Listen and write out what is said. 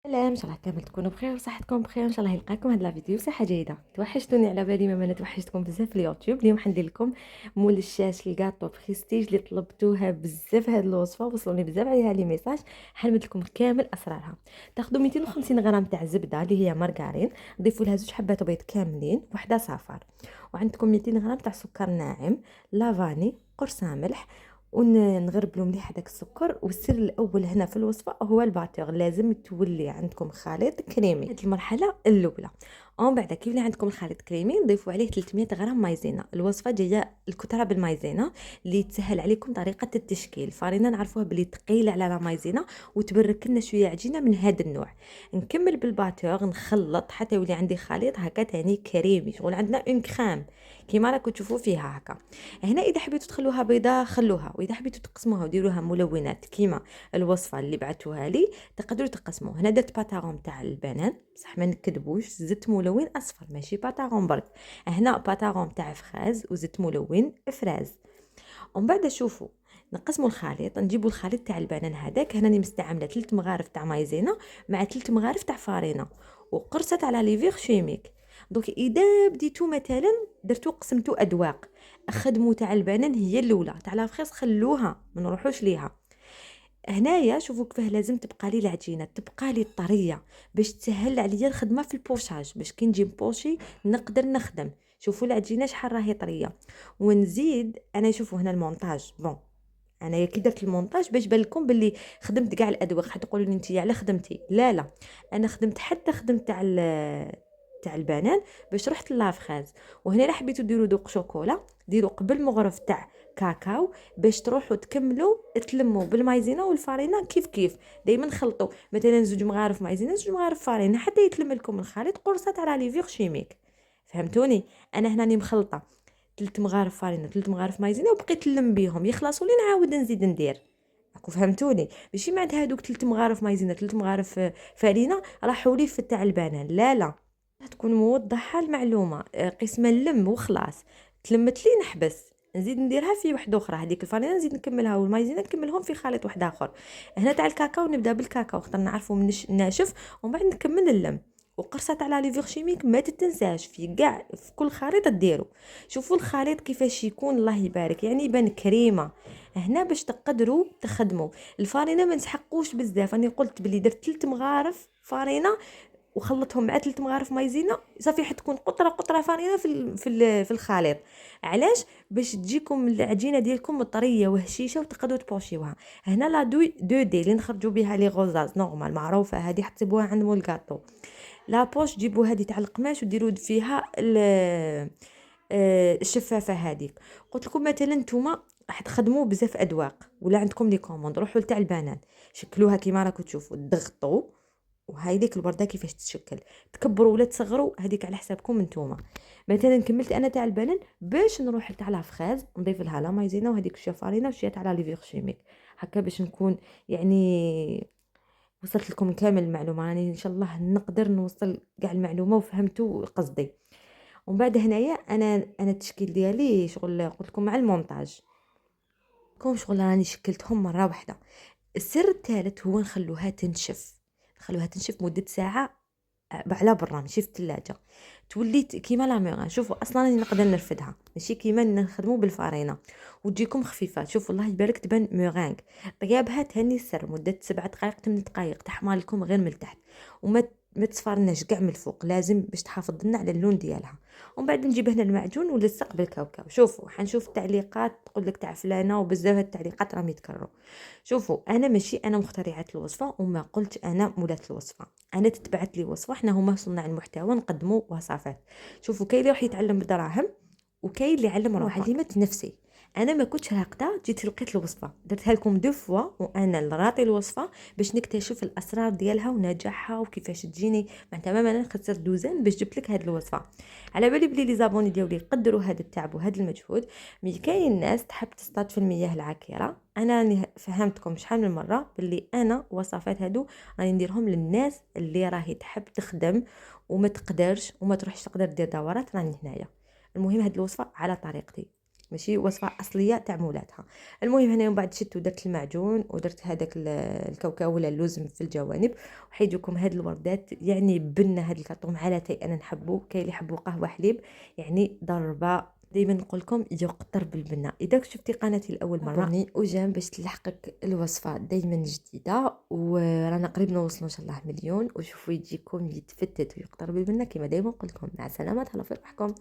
سلام، ان شاء الله كامل تكونوا بخير وصحتكم بخير. ان شاء الله يلقاكم هاد لا فيديو صحه جيده. توحشتوني على بالي ما انا توحشتكم بزاف في اليوتيوب. اليوم حندير لكم مول الشاش الكاطو بريستيج اللي طلبتوها بزاف. هاد الوصفه وصلوني بزاف عليها لي ميساج، حنمد لكم كامل اسرارها. تاخذوا 250 غرام تاع زبده اللي هي مارغرين، ضيفوا لها زوج حبات بيض كاملين، وحده صفار، وعندكم 200 غرام تاع سكر ناعم، لافاني، قرصه ملح، ونغربلو مليح هذاك السكر. والسر الاول هنا في الوصفه هو الباتور، لازم تولي عندكم خليط كريمي. هذه المرحله الاولى. ومن بعد كي يولي عندكم الخليط كريمي نضيفوا عليه 300 غرام مايزينا. الوصفه جايه الكثره بالمايزينا اللي تسهل عليكم طريقه التشكيل. الفارينه نعرفوها بلي ثقيله على لا مايزينا وتبرك لنا شويه عجينه من هذا النوع. نكمل بالباتور، نخلط حتى يولي عندي خليط هكا تاني كريمي، شغل عندنا اون كريم كيما راكم تشوفوا فيها هكا. هنا اذا حبيتوا تخلوها بيضاء خلوها، واذا حبيتوا تقسموها وديروها ملونات كيما الوصفه اللي بعثوها لي تقدروا تقسموا. هنا درت باتاغون تاع البنان، بصح ما نكذبوش، زدت ملون اصفر ماشي باتاغون برك. هنا باتاغون تاع فراز وزدت ملون فراز. ومن بعد شوفوا، نقسموا الخليط، نجيبوا الخليط تاع البنان هذاك. هنا راني مستعمله 3 مغارف تاع مايزينا مع 3 مغارف تاع فارينه وقرصه تاع لا ليفيغ شيميك. دونك اذا بديتو مثلا درتو قسمتو اذواق، خدموا تاع البنان هي الاولى، تاع لا فريز خلوها ما نروحوش ليها. هنايا شوفوا كيفاه لازم تبقى لي العجينه، تبقى لي طريه باش تسهل عليا الخدمه في البوشاج، باش كي نجي نبوشي نقدر نخدم. شوفوا العجينه شحال راهي طريه. ونزيد انا شوفوا هنا المونتاج بون، انايا كي درت المونتاج باش بان لكم باللي خدمت كاع الادوار. حتقولوا لي انت على خدمتي، لا لا، انا خدمت حتى خدمت تاع البنان باش رحت لافخاز. وهنا الا حبيتوا ديروا دوق شوكولا ديروا قبل مغرف تاع كاكاو باش تروحوا تكملوا تلموا بالمايزينا والفارينه كيف كيف. دائما خلطوا مثلا زوج مغارف مايزينا زوج مغارف فارينه حتى يتلم لكم الخليط قرصه تاع ليفيغ شيميك. فهمتوني؟ انا هنا راني مخلطه 3 مغارف فارينه 3 مغارف مايزينا وبقيت نلم بيهم، يخلصوا لي نعاود نزيد ندير. راكم فهمتوني؟ ماشي مع هذوك 3 مغارف مايزينا 3 مغارف فارينه راحوا لي في تاع البنان، لا لا، تكون موضحه المعلومه. قسمه نلم وخلاص، تلمت لي نحبس نزيد نديرها في واحده اخرى. هذيك الفارينه نزيد نكملها والمايزينا نكملهم في خليط واحد اخر. هنا تاع الكاكاو نبدا بالكاكاو خاطر نعرفوا من ناشف، ومن بعد نكمل نلم. وقرصه تاع لا ليفيغ شيميك ما تتنساش في كاع في كل خليط ديروا. شوفوا الخليط كيفاش يكون، الله يبارك، يعني يبان كريمه. هنا باش تقدروا تخدموا الفارينه ما نسحقوش بزاف. انا قلت بلي درت 3 مغارف فارينه وخلطهم مع 3 مغارف مايزينا صافي حتكون قطره قطره فارينه في الخليط. علاش؟ باش تجيكم العجينه ديالكم طريه وهشيشه وتقدروا تبوشيوها. هنا لا دو دي اللي نخرجوا بها لي غوزاز نورمال معروفه، هذه حتسيبوها عند مول الكاطو. لا بوش جيبوا هذه تاع القماش وديروا فيها الشفافه هذيك. قلت لكم مثلا نتوما راح تخدموا بزاف اذواق ولا عندكم لي كوموند، روحوا لتاع البنان شكلوها كيما راكم تشوفوا، ضغطوا وهاي ديك الورده كيفاش تتشكل. تكبروا ولا تصغروا هذيك على حسابكم نتوما. مثلا كملت انا تاع البنان باش نروح تاع لا فخاز نضيف لها لا مايزينا وهذيك شويه فارينه وشويه تاع لا ليفيغ شيميك هكا باش نكون يعني وصلت لكم كامل المعلومه. راني ان شاء الله نقدر نوصل كاع المعلومه وفهمتوا قصدي. ومن بعد هنايا انا التشكيل ديالي شغل قلت لكم مع المونتاج كون شغل راني شكلتهم مره واحده. السر الثالث هو نخلوها تنشف، نخلوها تنشف مده ساعه على برا ماشي في الثلاجه. توليت كيما لا ميغا. شوفوا اصلا راني نقدر نرفدها ماشي كيما نخدموا بالفارينه وتجيكم خفيفه. شوفوا الله يبارك تبان ميغانغ. طيابها تهني السر مده 7 دقائق 8 دقائق، تحمر لكم غير من التحت وما ما تصفرناش كاع من الفوق، لازم باش تحافظ لنا على اللون ديالها. ومن بعد نجيب هنا المعجون ولصق بالكاوكاو. شوفوا حنشوف التعليقات تقول لك تاع فلانه وبزاف التعليقات راهم يتكرروا. شوفوا انا ماشي انا مخترعه الوصفه وما قلت انا مولات الوصفه، انا تتبعت لي وصفه، حنا هما صناع المحتوى نقدموا وصفات. شوفوا كاين اللي راح يتعلم بدراهم وكاين اللي يعلم روحه. علمت نفسي، انا ما كنتش راقده، جيت لقيت الوصفه درتها لكم دو فوا وانا اللي راطي الوصفه باش نكتشف الاسرار ديالها ونجاحها وكيفاش تجيني. مع تماما انا خسرت دوزان باش جبت لك هذه الوصفه. على بالي بلي لي زابوني ديالي يقدروا هذا التعب وهذا المجهود. مي كاين ناس تحب تصطاد في المياه العكره. انا راني فهمتكم شحال من مره باللي انا وصفات هادو راني نديرهم للناس اللي راهي تحب تخدم وما تقدرش وما تروحش تقدر دير دورات، راني هنايا. المهم هاد الوصفه على طريقتي. ماشي وصفه اصليه تاع مولاتها. المهم هنا من بعد شدت ودرت المعجون ودرت هذاك الكاوكاو ولا اللوز في الجوانب، وحيدوكم هاد الوردات يعني بنه. هاد الكاطو مع لاتاي انا نحبو، كاين اللي يحبو قهوه حليب، يعني ضربه. دائما نقول لكم يقطر بالبنه. اذا شفتي قناتي لاول مره ابوني وجام باش تلحقك الوصفه دائما جديده، ورانا قريب نوصلوا ان شاء الله مليون، وشوفوا يجيكم يتفتت ويقطر بالبنه كما دائما نقول لكم. مع السلامه، تهلاو في روحكم.